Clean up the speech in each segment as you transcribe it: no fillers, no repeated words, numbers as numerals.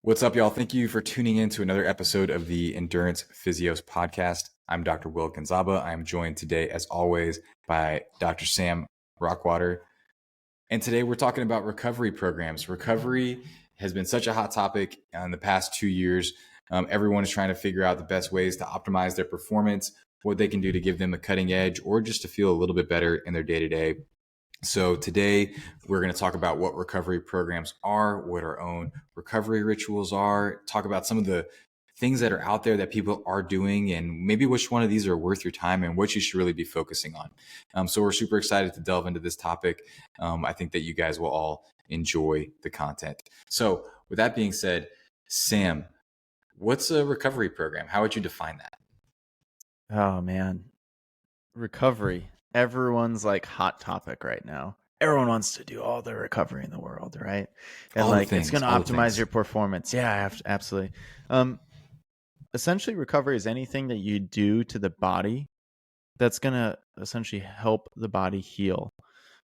What's up, y'all? Thank you for tuning in to another episode of the Endurance Physios podcast. I'm Dr. Will Gonzaba. I'm joined today, as always, by Dr. Sam Rockwater. And today we're talking about recovery programs. Recovery has been such a hot topic in the past 2 years. Everyone is trying to figure out the best ways to optimize their performance, what they can do to give them a cutting edge, or just to feel a little bit better in their day-to-day. So today we're going to talk about what recovery programs are, what our own recovery rituals are, talk about some of the things that are out there that people are doing, and maybe which one of these are worth your time and what you should really be focusing on. So we're super excited to delve into this topic. I think that you guys will all enjoy the content. So with that being said, Sam, what's a recovery program? How would you define that? Oh man, recovery. Everyone's like hot topic right now. Everyone wants to do all the recovery in the world, right? And All the like it's things, going to all the optimize things. your performance. Yeah, absolutely. Um, Essentially, recovery is anything that you do to the body that's going to essentially help the body heal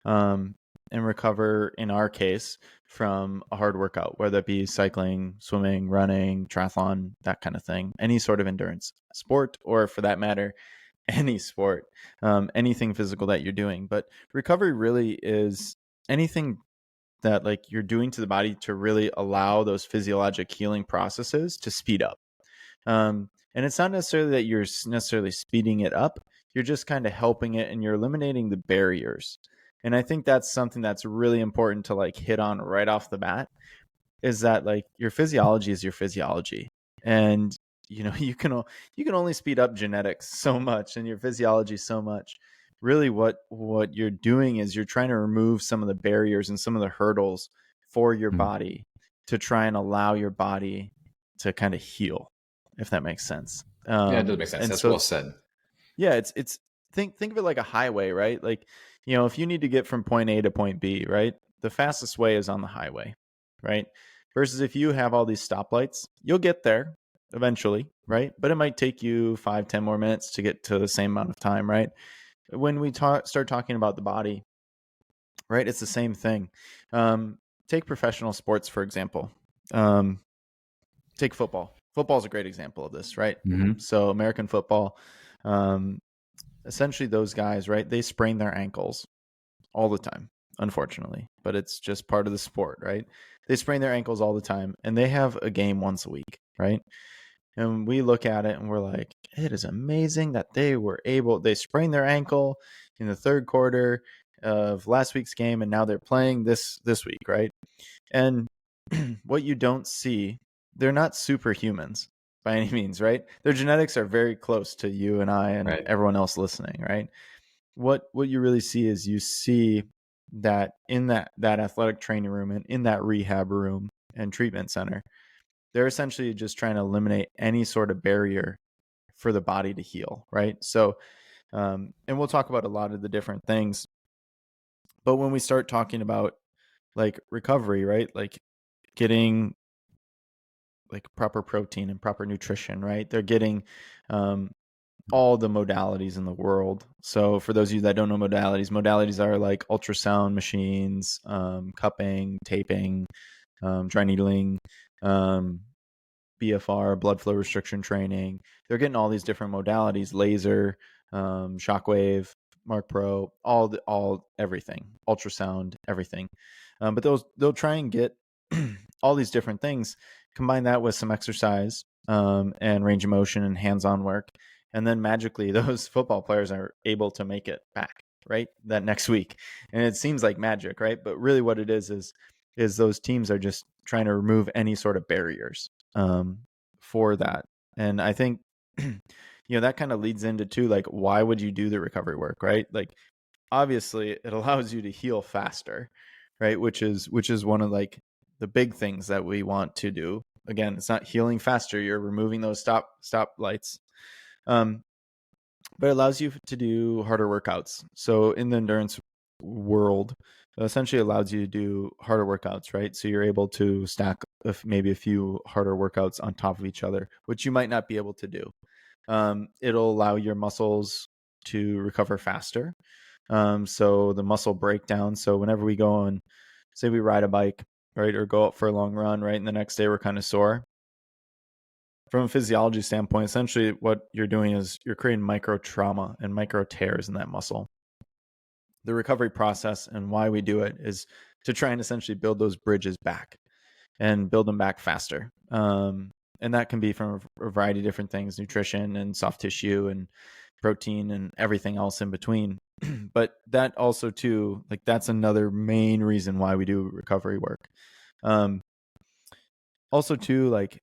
um, and recover. In our case, from a hard workout, whether it be cycling, swimming, running, triathlon, that kind of thing, any sort of endurance sport, or for that matter, any sport, anything physical that you're doing. But recovery really is anything that like you're doing to the body to really allow those physiologic healing processes to speed up. And it's not necessarily that you're necessarily speeding it up. You're just kind of helping it and you're eliminating the barriers. And I think that's something that's really important to like hit on right off the bat is that like your physiology is your physiology. And you can only speed up genetics so much and your physiology so much. Really what you're doing is you're trying to remove some of the barriers and some of the hurdles for your body to try and allow your body to kind of heal, if that makes sense. Yeah, it does make sense. And That's so well said. yeah, it's think of it like a highway, right? Like, if you need to get from point A to point B, right? The fastest way is on the highway, right? Versus if you have all these stoplights, you'll get there eventually, right? But it might take you 5, 10 more minutes to get to the same amount of time, right? When we start talking about the body, right? It's the same thing. Take professional sports, for example. Um, Take football. Football is a great example of this, right? Mm-hmm. So American football, um, essentially those guys, right? They sprain their ankles all the time, unfortunately, but it's just part of the sport, right? They sprain their ankles all the time and they have a game once a week, right? And we look at it and we're like, it is amazing that they sprained their ankle in the third quarter of last week's game and now they're playing this week, right? And what you don't see, they're not superhumans by any means, right? Their genetics are very close to you and I and Right. everyone else listening, right? What you really see is you see that in that athletic training room and in that rehab room and treatment center, they're essentially just trying to eliminate any sort of barrier for the body to heal, right? So, and we'll talk about a lot of the different things, but when we start talking about like recovery, right? Like getting like proper protein and proper nutrition, right? They're getting all the modalities in the world. So for those of you that don't know modalities are like ultrasound machines, cupping, taping, dry needling, um, BFR, blood flow restriction training. They're getting all these different modalities, laser, shockwave, Mark Pro, all everything, ultrasound, everything. But they'll try and get all these different things, combine that with some exercise and range of motion and hands-on work, and then magically those football players are able to make it back right that next week. And it seems like magic, right? But really, what it is those teams are just trying to remove any sort of barriers for that. And I think that kind of leads into too, like, why would you do the recovery work, right? Like, obviously it allows you to heal faster, right? Which is one of like the big things that we want to do. Again, it's not healing faster, you're removing those stop lights. But it allows you to do harder workouts. So in the endurance world, essentially allows you to do harder workouts, right? So you're able to stack maybe a few harder workouts on top of each other, which you might not be able to do. It'll allow your muscles to recover faster. So the muscle breakdown. So whenever we go on, say we ride a bike right, or go out for a long run, right, and the next day we're kind of sore. From a physiology standpoint, essentially what you're doing is you're creating micro trauma and micro tears in that muscle. The recovery process and why we do it is to try and essentially build those bridges back and build them back faster. And that can be from a variety of different things, nutrition and soft tissue and protein and everything else in between. But that also too, like that's another main reason why we do recovery work. Also too, like,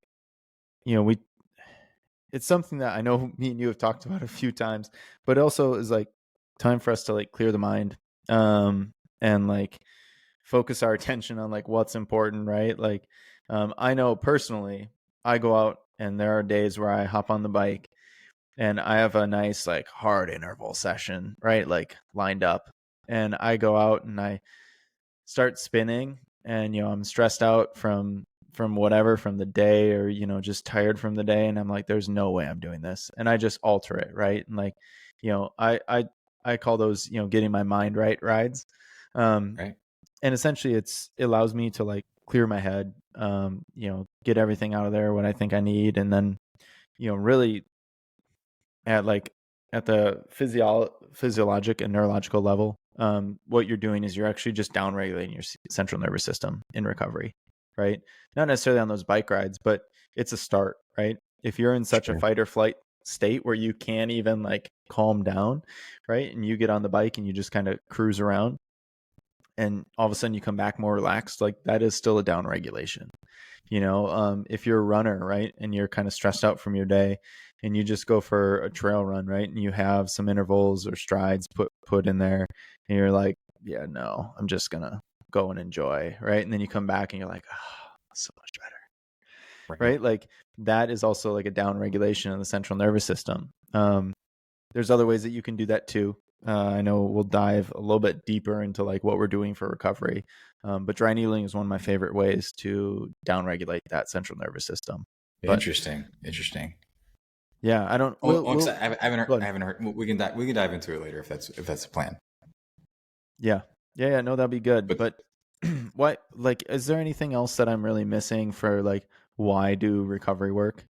it's something that I know me and you have talked about a few times, but also is like time for us to like clear the mind, and like focus our attention on like what's important, right? Like, I know personally, I go out and there are days where I hop on the bike and I have a nice like hard interval session, right? Like lined up, and I go out and I start spinning, and I'm stressed out from whatever, from the day, or just tired from the day, and I'm like, there's no way I'm doing this, and I just alter it, right? And like, I call those getting my mind right rides. Right. And essentially it allows me to like clear my head, get everything out of there what I think I need, and then really at the physiologic and neurological level, what you're doing is you're actually just down regulating your central nervous system in recovery, right? Not necessarily on those bike rides, but it's a start, right? If you're in such a fight or flight state where you can't even like calm down, right, and you get on the bike and you just kind of cruise around, and all of a sudden you come back more relaxed, like that is still a down regulation. If you're a runner, right, and you're kind of stressed out from your day, and you just go for a trail run, right, and you have some intervals or strides put in there, and you're like, yeah, no, I'm just gonna go and enjoy, right, and then you come back and you're like, oh, so much better, right? Like that is also like a down regulation of the central nervous system. There's other ways that you can do that too. I know we'll dive a little bit deeper into like what we're doing for recovery, but dry needling is one of my favorite ways to downregulate that central nervous system. But, Interesting. yeah, I don't. I haven't heard. We can dive into it later if that's the plan. Yeah. No, that'd be good. But what, like, is there anything else that I'm really missing for like why do recovery work?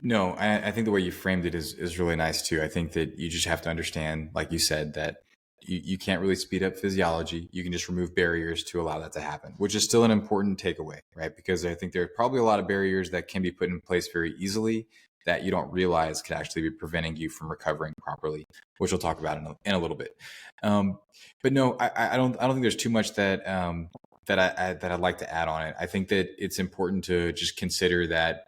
No, I think the way you framed it is really nice too. I think that you just have to understand, like you said, that you can't really speed up physiology. You can just remove barriers to allow that to happen, which is still an important takeaway, right? Because I think there are probably a lot of barriers that can be put in place very easily that you don't realize could actually be preventing you from recovering properly, which we'll talk about in a little bit. But no, I don't think there's too much that I'd like to add on it. I think that it's important to just consider that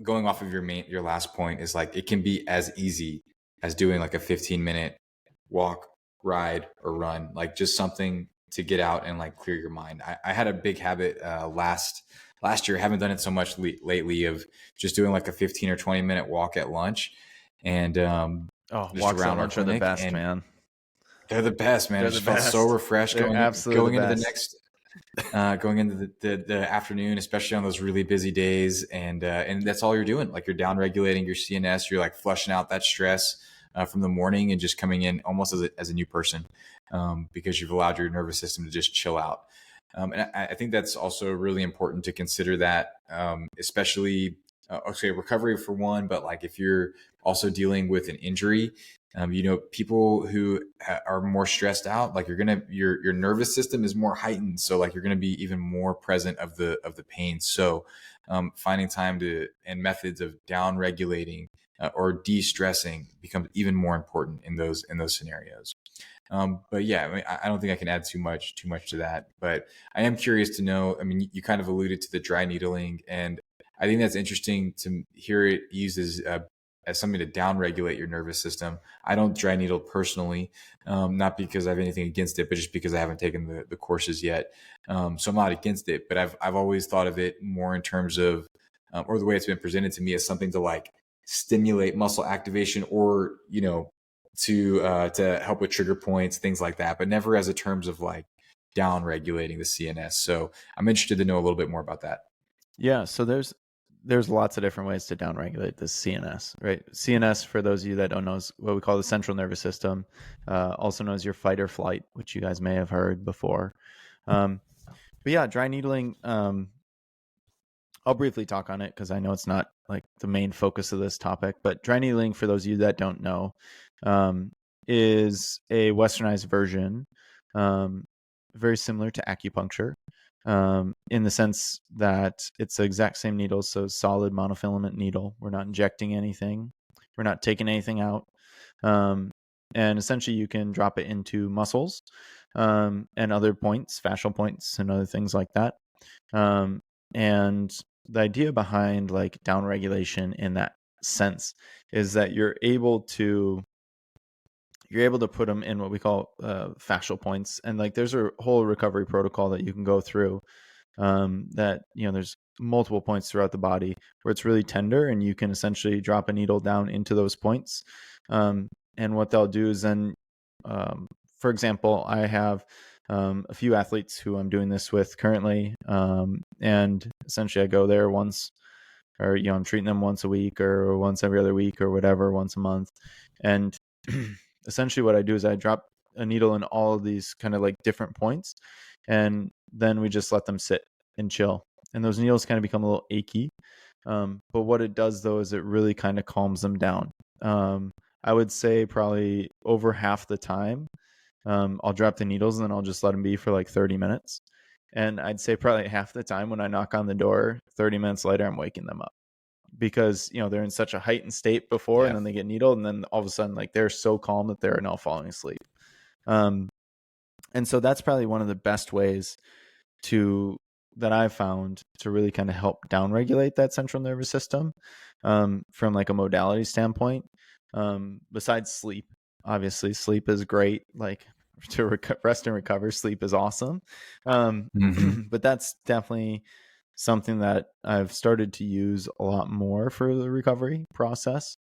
going off of your last point is like, it can be as easy as doing like a 15-minute walk, ride, or run, like just something to get out and like clear your mind. I had a big habit last year. I haven't done it so much lately, of just doing like a 15 or 20-minute walk at lunch, and walks at lunch are the best, man. They're the best, man. It just felt so refreshed going into the next going into the afternoon, especially on those really busy days, and that's all you're doing. Like, you're down regulating your CNS. You're like flushing out that stress from the morning and just coming in almost as a new person, because you've allowed your nervous system to just chill out. And I think that's also really important to consider that, especially recovery for one, but like if you're also dealing with an injury. People who are more stressed out, like your nervous system is more heightened. So like you're going to be even more present of the pain. So finding time and methods of down regulating or de-stressing becomes even more important in those scenarios. But yeah, I mean, I don't think I can add too much to that, but I am curious to know, I mean, you kind of alluded to the dry needling, and I think that's interesting to hear it used as something to downregulate your nervous system. I don't dry needle personally, not because I have anything against it, but just because I haven't taken the courses yet. So I'm not against it, but I've always thought of it more in terms of, or the way it's been presented to me, as something to like stimulate muscle activation, or to help with trigger points, things like that, but never as a terms of like down regulating the CNS. So I'm interested to know a little bit more about that. Yeah. So there's there's lots of different ways to downregulate the CNS, right? CNS, for those of you that don't know, is what we call the central nervous system, also known as your fight or flight, which you guys may have heard before. But yeah, dry needling, I'll briefly talk on it because I know it's not like the main focus of this topic, but dry needling, for those of you that don't know, is a westernized version, very similar to acupuncture, in the sense that it's the exact same needle, so solid monofilament needle. We're not injecting anything, we're not taking anything out, and essentially you can drop it into muscles, and other points, fascial points, and other things like that. And the idea behind like down regulation in that sense is that you're able to put them in what we call fascial points, and like there's a whole recovery protocol that you can go through, that there's multiple points throughout the body where it's really tender, and you can essentially drop a needle down into those points, and what they'll do is then, for example, I have a few athletes who I'm doing this with currently, and essentially I go there once, or I'm treating them once a week or once every other week or whatever, once a month, and essentially what I do is I drop a needle in all of these kind of like different points, and then we just let them sit and chill, and those needles kind of become a little achy, but what it does though is it really kind of calms them down. I would say probably over half the time, I'll drop the needles and then I'll just let them be for like 30 minutes. And I'd say probably half the time when I knock on the door, 30 minutes later, I'm waking them up because, they're in such a heightened state before, and then they get needled, and then all of a sudden, like, they're so calm that they're now falling asleep. And so that's probably one of the best ways that I've found to really kind of help downregulate that central nervous system, from like a modality standpoint. Besides sleep, obviously sleep is great, like to rest and recover. Sleep is awesome. But that's definitely something that I've started to use a lot more for the recovery process,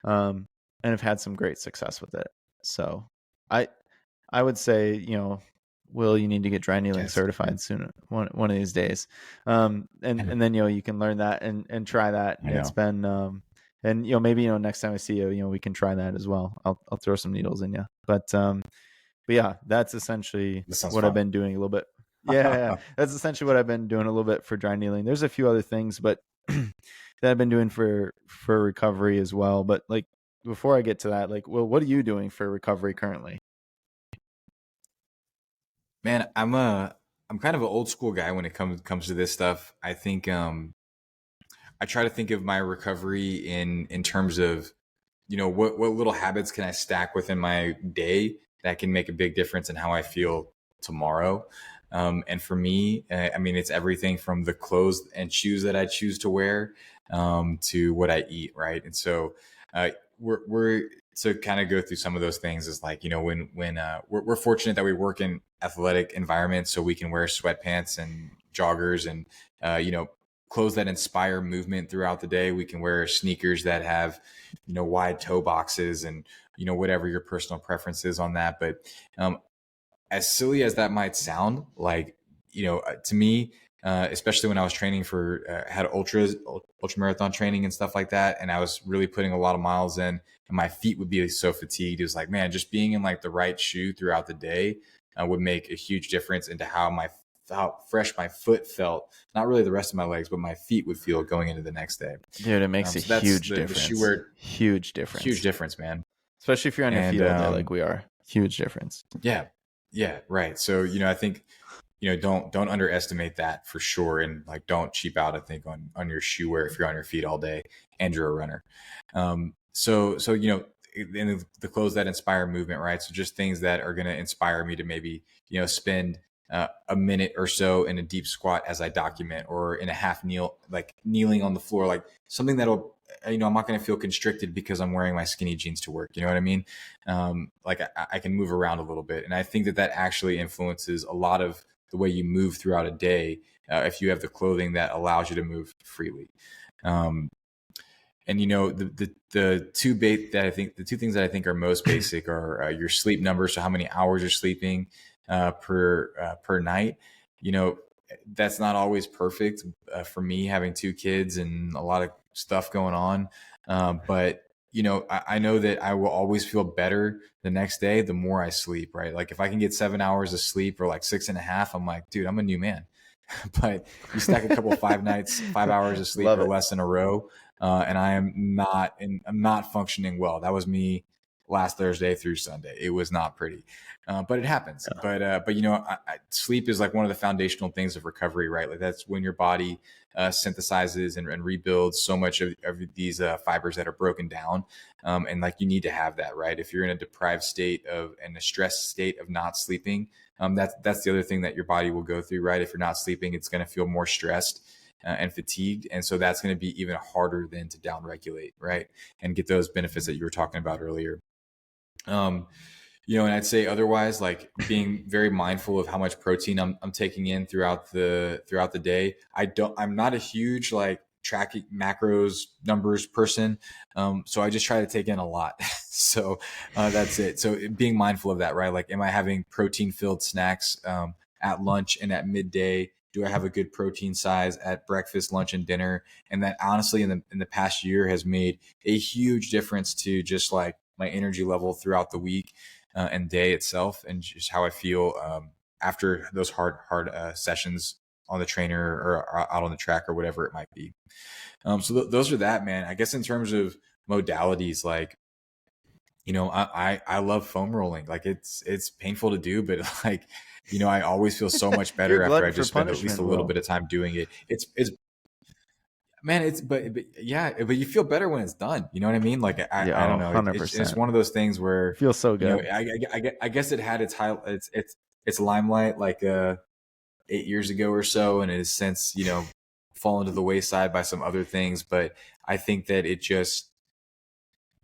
and have had some great success with it. So I would say, Will, you need to get dry needling certified soon, one of these days. And then, you can learn that and try that. It's been, and maybe next time I see you, we can try that as well. I'll throw some needles in you. But yeah, that's essentially what fun. I've been doing a little bit. Yeah, that's essentially what I've been doing a little bit for dry needling. There's a few other things, but that I've been doing for recovery as well. But like before I get to that, like, Will, what are you doing for recovery currently? Man, I'm kind of an old school guy when it comes to this stuff. I think I try to think of my recovery in terms of, what little habits can I stack within my day that can make a big difference in how I feel tomorrow. And for me, I mean, it's everything from the clothes and shoes that I choose to wear, to what I eat. Right. And so, we're to kind of go through some of those things is like, when we're fortunate that we work in athletic environments, so we can wear sweatpants and joggers and, clothes that inspire movement throughout the day. We can wear sneakers that have, wide toe boxes and, whatever your personal preference is on that. But, as silly as that might sound, like, to me, especially when I was training for, had ultra marathon training and stuff like that, and I was really putting a lot of miles in, and my feet would be so fatigued. It was like, man, just being in like the right shoe throughout the day would make a huge difference into how fresh my foot felt. Not really the rest of my legs, but my feet would feel going into the next day. Dude, it makes a huge difference. The shoe wear, huge difference, man. Especially if you're on your feet all day like we are. Huge difference. Yeah, right. So, I think, don't underestimate that for sure. And like, don't cheap out, I think, on your shoe wear if you're on your feet all day and you're a runner. So, in the clothes that inspire movement, right? So just things that are going to inspire me to maybe, spend a minute or so in a deep squat as I document, or in a half kneel, like kneeling on the floor, like something that'll, I'm not going to feel constricted because I'm wearing my skinny jeans to work. You know what I mean? Like I can move around a little bit. And I think that actually influences a lot of the way you move throughout a day, if you have the clothing that allows you to move freely. And the two things that I think are most basic are your sleep numbers. So how many hours you're sleeping per night. that's not always perfect for me, having 2 kids and a lot of stuff going on. But I know that I will always feel better the next day the more I sleep, right? Like if I can get 7 hours of sleep or like 6.5, I'm like, dude, I'm a new man. But you stack a couple 5 hours of sleep Love or it. less in a row, and I'm not functioning well. That was me last Thursday through Sunday. It was not pretty, but it happens. But sleep is like one of the foundational things of recovery, right? Like that's when your body synthesizes and rebuilds so much of these fibers that are broken down, and like you need to have that, right? If you're in a deprived state of and a stressed state of not sleeping, that's the other thing that your body will go through, right? If you're not sleeping, it's going to feel more stressed and fatigued, and so that's going to be even harder than to downregulate, right? And get those benefits that you were talking about earlier. Um, and I'd say otherwise, like being very mindful of how much protein I'm taking in throughout the day. I'm not a huge like tracking macros numbers person. So I just try to take in a lot. So that's it. So being mindful of that, right? Like, am I having protein filled snacks at lunch and at midday? Do I have a good protein size at breakfast, lunch, and dinner? And that honestly, in the past year, has made a huge difference to just like my energy level throughout the week and day itself, and just how I feel after those hard sessions on the trainer or out on the track or whatever it might be. So those are that, man. I guess in terms of modalities, like I love foam rolling. Like it's painful to do, but like I always feel so much You're better a after I glutton for just spend at least a punishment, little Will. bit of time doing it. It's man, but yeah, but you feel better when it's done. You know what I mean? Like I Yeah, don't oh, know. It's 100%. one of those things where Feels so good. I guess it had its limelight like 8 years ago or so, and it has since fallen to the wayside by some other things. But I think that it just,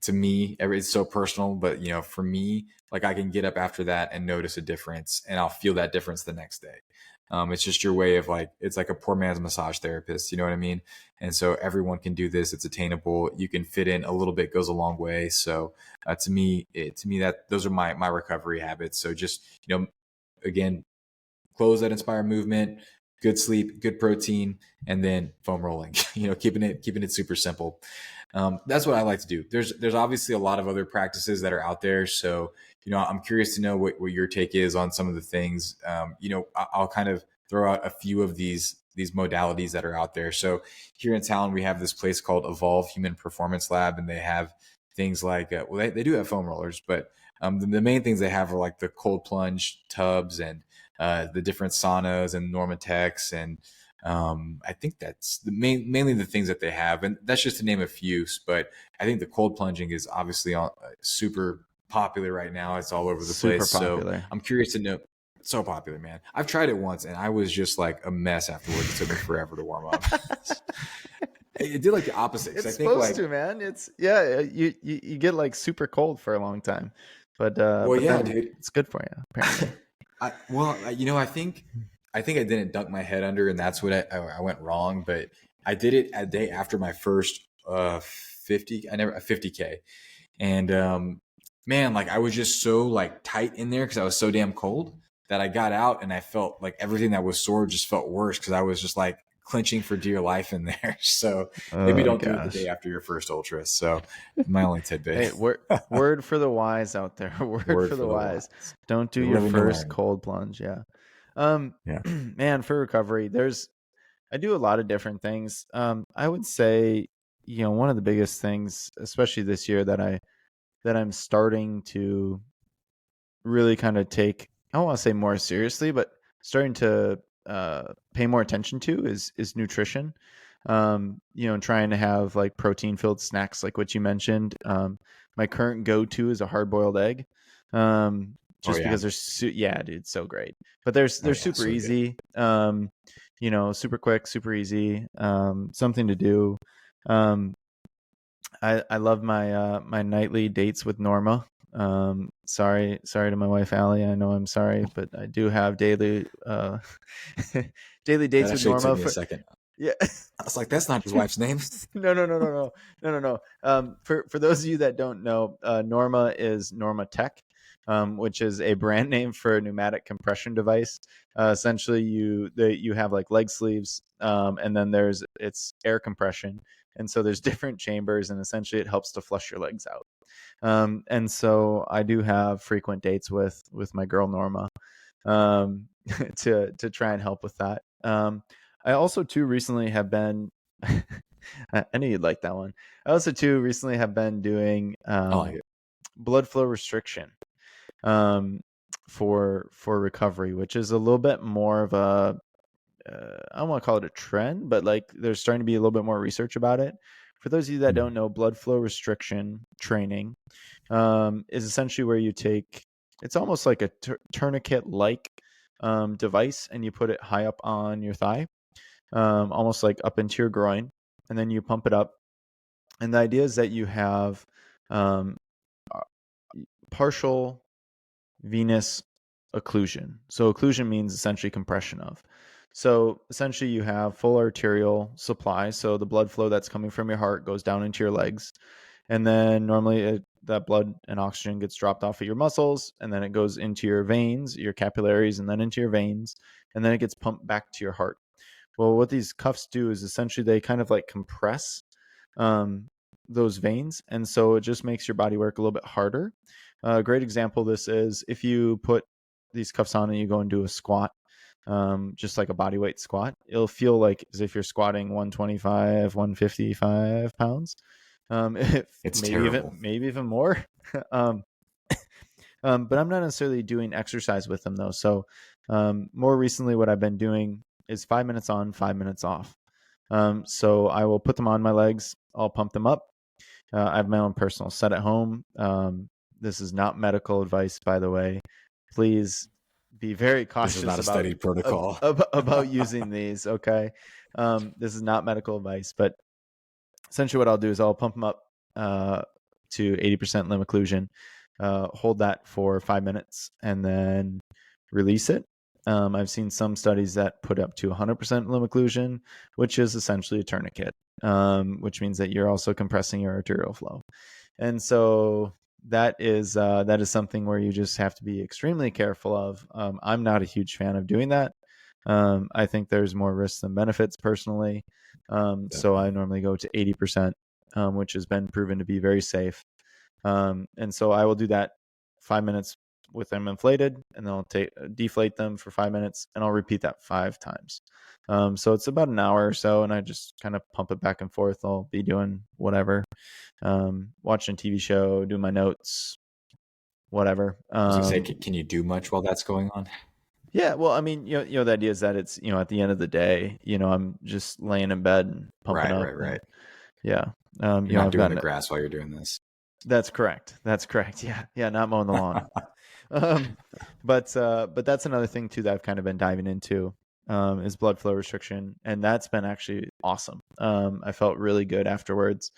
to me, it's so personal. But for me, like I can get up after that and notice a difference, and I'll feel that difference the next day. It's just your way of like, it's like a poor man's massage therapist. You know what I mean? And so everyone can do this. It's attainable. You can fit in a little bit, goes a long way. So to me, that those are my recovery habits. So just, again, clothes that inspire movement, good sleep, good protein, and then foam rolling. Keeping it super simple. That's what I like to do. There's obviously a lot of other practices that are out there. So I'm curious to know what your take is on some of the things. I'll kind of throw out a few of these modalities that are out there. So here in town, we have this place called Evolve Human Performance Lab, and they have things like they do have foam rollers, but the main things they have are like the cold plunge tubs and the different saunas and NormaTecs, and I think that's mainly the things that they have, and that's just to name a few. But I think the cold plunging is obviously super popular right now. It's all over the Super place. So popular. I'm curious to know. So popular, man. I've tried it once, and I was just like a mess afterwards. It took me forever to warm up. It did like the opposite. It's I think supposed like, to, man. It's you get like super cold for a long time, but well, yeah, then dude. it's good for you apparently. I think I didn't dunk my head under, and that's what I went wrong. But I did it a day after my first 50K, and man, like I was just so like tight in there because I was so damn cold that I got out and I felt like everything that was sore just felt worse because I was just like clenching for dear life in there. So maybe Oh don't do it the gosh. day after your first ultra. So my only tidbit. Hey, word for the wise out there. Word for the wise. Don't do We're your living to first learn. cold plunge. Yeah. Yeah. Man, for recovery, I do a lot of different things. I would say, one of the biggest things, especially this year, that I'm starting to really kind of take, I don't want to say more seriously, but starting to pay more attention to is nutrition. Trying to have like protein filled snacks like what you mentioned. My current go-to is a hard-boiled egg. Oh Just yeah. because yeah, dude, so great. But they're Oh yeah. super So good. easy. Super quick, super easy. Something to do. I love my nightly dates with Norma. Sorry to my wife Allie. I know I'm sorry, but I do have daily daily That dates with actually took Norma me a for second. yeah. I was like, that's not his wife's name. No. For those of you that don't know, Norma is Norma Tech. which is a brand name for a pneumatic compression device. Essentially, you have like leg sleeves, and then it's air compression, and so there's different chambers, and essentially it helps to flush your legs out. And so I do have frequent dates with my girl Norma, to try and help with that. I also too recently have been. I knew you'd like that one. I also too recently have been doing I like it. blood flow restriction for recovery, which is a little bit more of a I don't want to call it a trend, but like there's starting to be a little bit more research about it. For those of you that don't know, blood flow restriction training is essentially where you take, it's almost like a tourniquet like device, and you put it high up on your thigh, almost like up into your groin, and then you pump it up. And the idea is that you have um, partial venous occlusion. So occlusion means essentially compression of. So essentially you have full arterial supply. So the blood flow that's coming from your heart goes down into your legs. And then normally that blood and oxygen gets dropped off of your muscles, and then it goes into your veins, your capillaries, and then into your veins. And then it gets pumped back to your heart. Well, what these cuffs do is essentially they kind of like compress those veins. And so it just makes your body work a little bit harder. A great example of this is if you put these cuffs on and you go and do a squat, just like a body weight squat, it'll feel like as if you're squatting 125, 155 pounds. It's maybe terrible. maybe even more. But I'm not necessarily doing exercise with them though. So more recently, what I've been doing is 5 minutes on, 5 minutes off. So I will put them on my legs. I'll pump them up. I have my own personal set at home. This is not medical advice, by the way. Please be very cautious. This is not a studied protocol about using these. Okay, this is not medical advice, but essentially what I'll do is I'll pump them up to 80% limb occlusion, hold that for 5 minutes, and then release it. I've seen some studies that put up to 100% limb occlusion, which is essentially a tourniquet, which means that you're also compressing your arterial flow. And so that is something where you just have to be extremely careful of. I'm not a huge fan of doing that. I think there's more risks than benefits personally. So I normally go to 80%, which has been proven to be very safe. And so I will do that 5 minutes with them inflated, and then I'll deflate them for 5 minutes, and I'll repeat that 5 times. So it's about an hour or so, and I just kind of pump it back and forth. I'll be doing whatever, watching a TV show, doing my notes, whatever. I was gonna say, can you do much while that's going on? Yeah, well, I mean, you know, the idea is that it's, at the end of the day, I'm just laying in bed and pumping up. Right. Yeah. You're not doing the grass while you're doing this. That's correct. Yeah, not mowing the lawn. But that's another thing too that I've kind of been diving into, is blood flow restriction, and that's been actually awesome. I felt really good afterwards.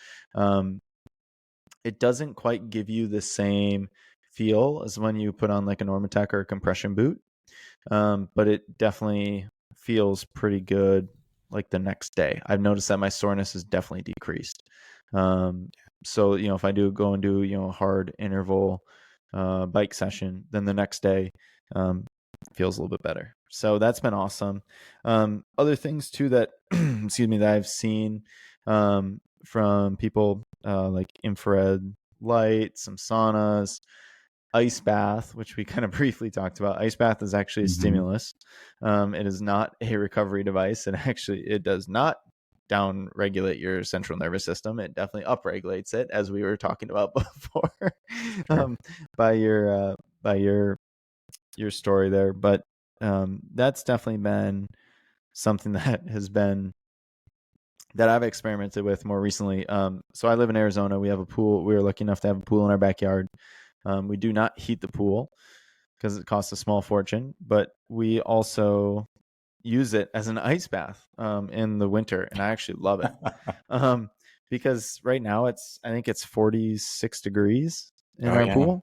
It doesn't quite give you the same feel as when you put on like a Normatec or a compression boot, but it definitely feels pretty good like the next day. I've noticed that my soreness has definitely decreased. So if I do go and do a hard interval bike session, then the next day feels a little bit better. So that's been awesome. Other things too that excuse me, that I've seen from people, like infrared light, some saunas, ice bath, which we kind of briefly talked about. Ice bath is actually a stimulus. It is not a recovery device. It does not down regulate your central nervous system. It definitely upregulates it, as we were talking about before. By your story there. But that's definitely been something that has been that I've experimented with more recently. So I live in Arizona. We have a pool. We were lucky enough to have a pool in our backyard. We do not heat the pool because it costs a small fortune, but we also use it as an ice bath in the winter, and I actually love it. Because right now I think it's 46 degrees in our pool,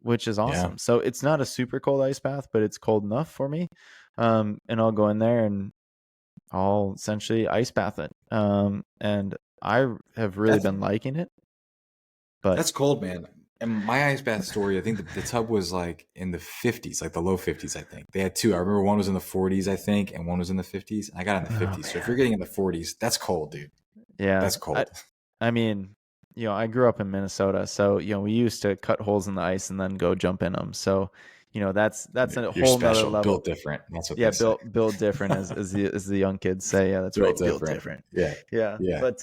which is awesome. Yeah. So it's not a super cold ice bath, but it's cold enough for me. And I'll go in there and I'll essentially ice bath it. And I have really been liking it. But that's cold, man. And my ice bath story, I think the tub was like in the 50s, like the low 50s, I think. They had two. I remember one was in the 40s, I think, and one was in the 50s. I got in the Oh 50s. So if you're man. getting in the 40s, that's cold, dude. Yeah. That's cold. I mean, I grew up in Minnesota, so we used to cut holes in the ice and then go jump in them. So, that's a You're whole nother special, level. built different. That's what Yeah, they say. built different, as the young kids say. Yeah, that's Built right, built different. different. Yeah. Yeah, Yeah. but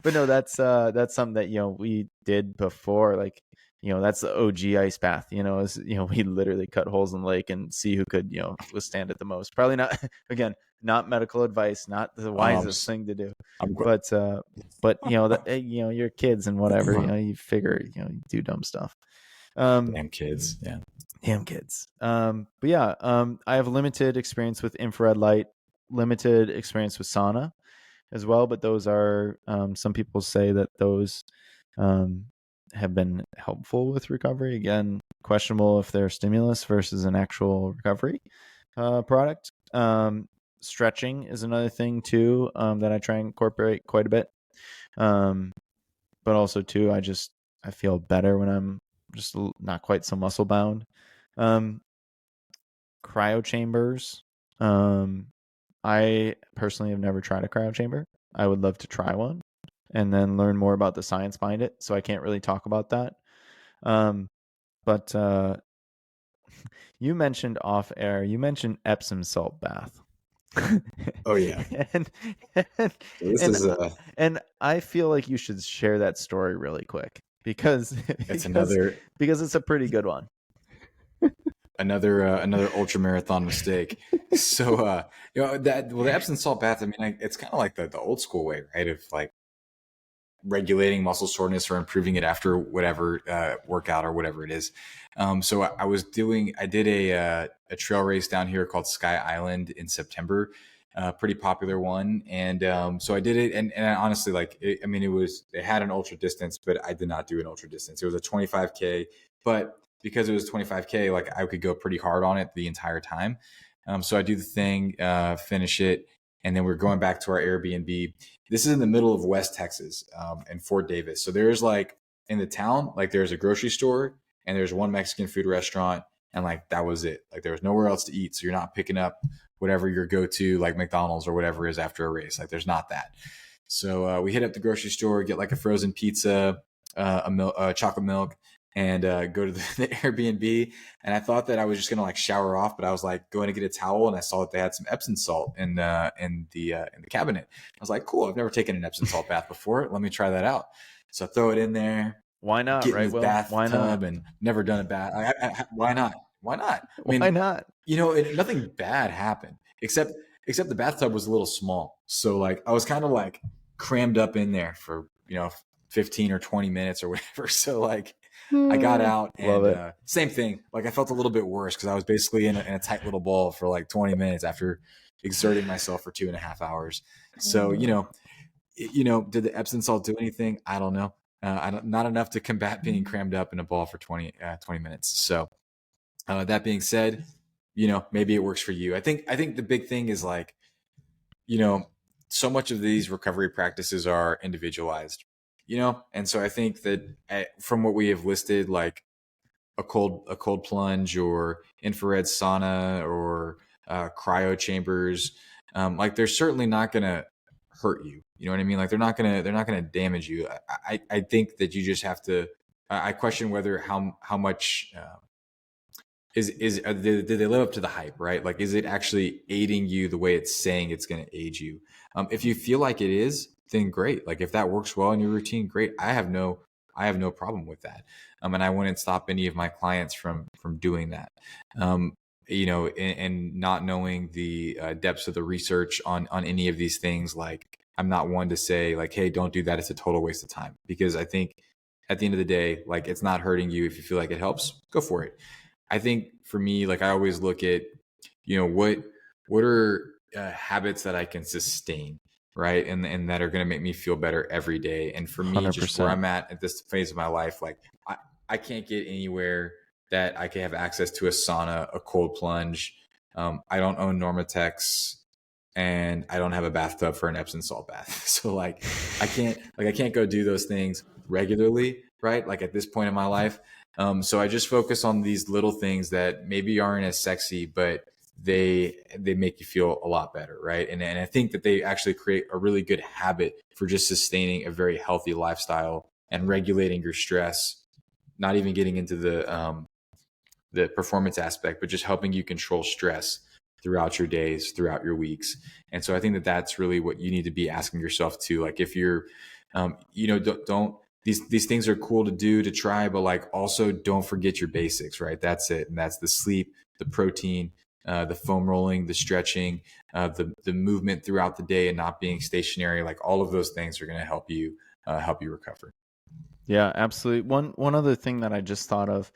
but no, that's something that we did before. Like, that's the OG ice bath. Is we literally cut holes in the lake and see who could withstand it the most. Probably not again, not medical advice, not the Um, wisest thing to do, I'm, but you're kids and whatever. You figure you do dumb stuff. Um, damn kids. Yeah. Damn kids. But yeah, I have limited experience with infrared light, limited experience with sauna as well. But those are some people say that those um, have been helpful with recovery. Again, questionable if they're stimulus versus an actual recovery product. Stretching is another thing too that I try and incorporate quite a bit. But also too, I feel better when I'm just not quite so muscle bound. Um, Cryo chambers. I personally have never tried a cryo chamber. I would love to try one and then learn more about the science behind it. So I can't really talk about that. But you mentioned off air, you mentioned Epsom salt bath. Oh, yeah. and, So this and is and I feel like you should share that story really quick because it's because it's a pretty good one. another ultra marathon mistake. So the Epsom salt bath, I mean, it's kind of like the old school way, right? Of like regulating muscle soreness or improving it after whatever workout or whatever it is. So I did a trail race down here called Sky Island in September, pretty popular one. And so I did it, and I honestly, it had an ultra distance, but I did not do an ultra distance. It was a 25K, but because it was 25K, like I could go pretty hard on it the entire time. So I do the thing, finish it, and then we're going back to our Airbnb. This is in the middle of West Texas, in Fort Davis. So there's like in the town, like there's a grocery store and there's one Mexican food restaurant, and like that was it. Like there was nowhere else to eat, so you're not picking up whatever your go-to, like McDonald's or whatever is after a race. Like there's not that. So we hit up the grocery store, get like a frozen pizza, chocolate milk, and go to the Airbnb. And I thought that I was just gonna like shower off, but I was like going to get a towel, and I saw that they had some Epsom salt in the cabinet. I was like, cool, I've never taken an Epsom salt bath before. Let me try that out. So I throw it in there. Why not? Get in Right? this Well, why not? bathtub and never done a bath. Why not? Why not? I Why mean, not? nothing bad happened except the bathtub was a little small. So like I was kind of like crammed up in there for 15 or 20 minutes or whatever. So like I got out and same thing. Like I felt a little bit worse because I was basically in a tight little ball for like 20 minutes after exerting myself for 2.5 hours. So did the Epsom salt do anything? I don't know. Not enough to combat being crammed up in a ball for 20 minutes. So that being said, maybe it works for you. I think the big thing is like, so much of these recovery practices are individualized, and so I think that from what we have listed, like a cold plunge or infrared sauna or cryo chambers, like they're certainly not going to hurt you. You know what I mean? Like they're not gonna damage you. I think that you just have to. I question whether how much. Did they live up to the hype, right? Like, is it actually aiding you the way it's saying it's going to aid you? If you feel like it is, then great. Like if that works well in your routine, great. I have no problem with that. And I wouldn't stop any of my clients from doing that. And not knowing the depths of the research on any of these things, like I'm not one to say like, hey, don't do that. It's a total waste of time, because I think at the end of the day, like it's not hurting you. If you feel like it helps, go for it. I think for me, like I always look at, what are habits that I can sustain, right? And that are going to make me feel better every day. And for me, 100%. Just where I'm at this phase of my life, like I can't get anywhere that I can have access to a sauna, a cold plunge. I don't own Normatex, and I don't have a bathtub for an Epsom salt bath. So like I can't go do those things regularly, right? Like at this point in my life. So I just focus on these little things that maybe aren't as sexy, but they make you feel a lot better, right? And I think that they actually create a really good habit for just sustaining a very healthy lifestyle and regulating your stress. Not even getting into the performance aspect, but just helping you control stress throughout your days, throughout your weeks. And so I think that that's really what you need to be asking yourself too. Like if you're, don't these things are cool to do, to try, but like also don't forget your basics, right? That's it. And that's the sleep, the protein, the foam rolling, the stretching, the movement throughout the day and not being stationary. Like all of those things are going to help you recover. Yeah, absolutely. One other thing that I just thought of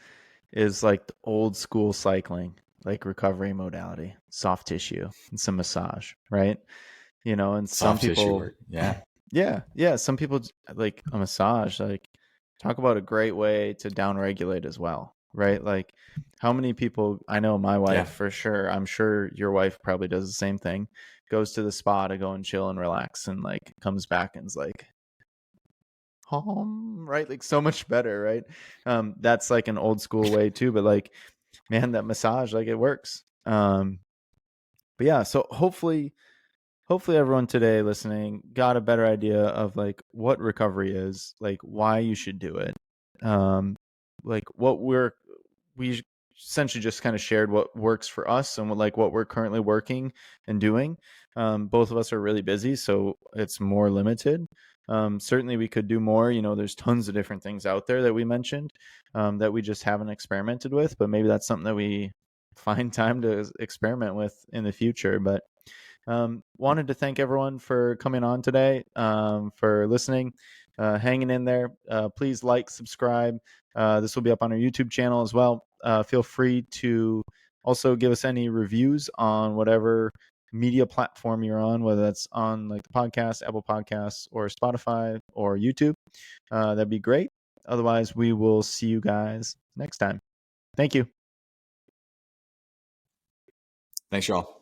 is like the old school cycling, like recovery modality, soft tissue and some massage, right? And some Soft tissue people, work. Yeah. yeah, some people like a massage, like talk about a great way to downregulate as well, right? Like how many people, I know my wife Yeah. for sure, I'm sure your wife probably does the same thing, goes to the spa to go and chill and relax and like comes back and is like, home, right? Like so much better, right? That's like an old school way too, but like, man, that massage, like it works. But yeah, so hopefully everyone today listening got a better idea of like what recovery is, like why you should do it. Like what we essentially just kind of shared what works for us and what we're currently working and doing. Both of us are really busy, so it's more limited. Certainly we could do more. There's tons of different things out there that we mentioned that we just haven't experimented with, but maybe that's something that we find time to experiment with in the future. But wanted to thank everyone for coming on today, for listening, hanging in there. Please like, subscribe. This will be up on our YouTube channel as well. Feel free to also give us any reviews on whatever media platform you're on, whether that's on like the podcast, Apple Podcasts, or Spotify or YouTube. That'd be great. Otherwise, we will see you guys next time. Thank you. Thanks, y'all.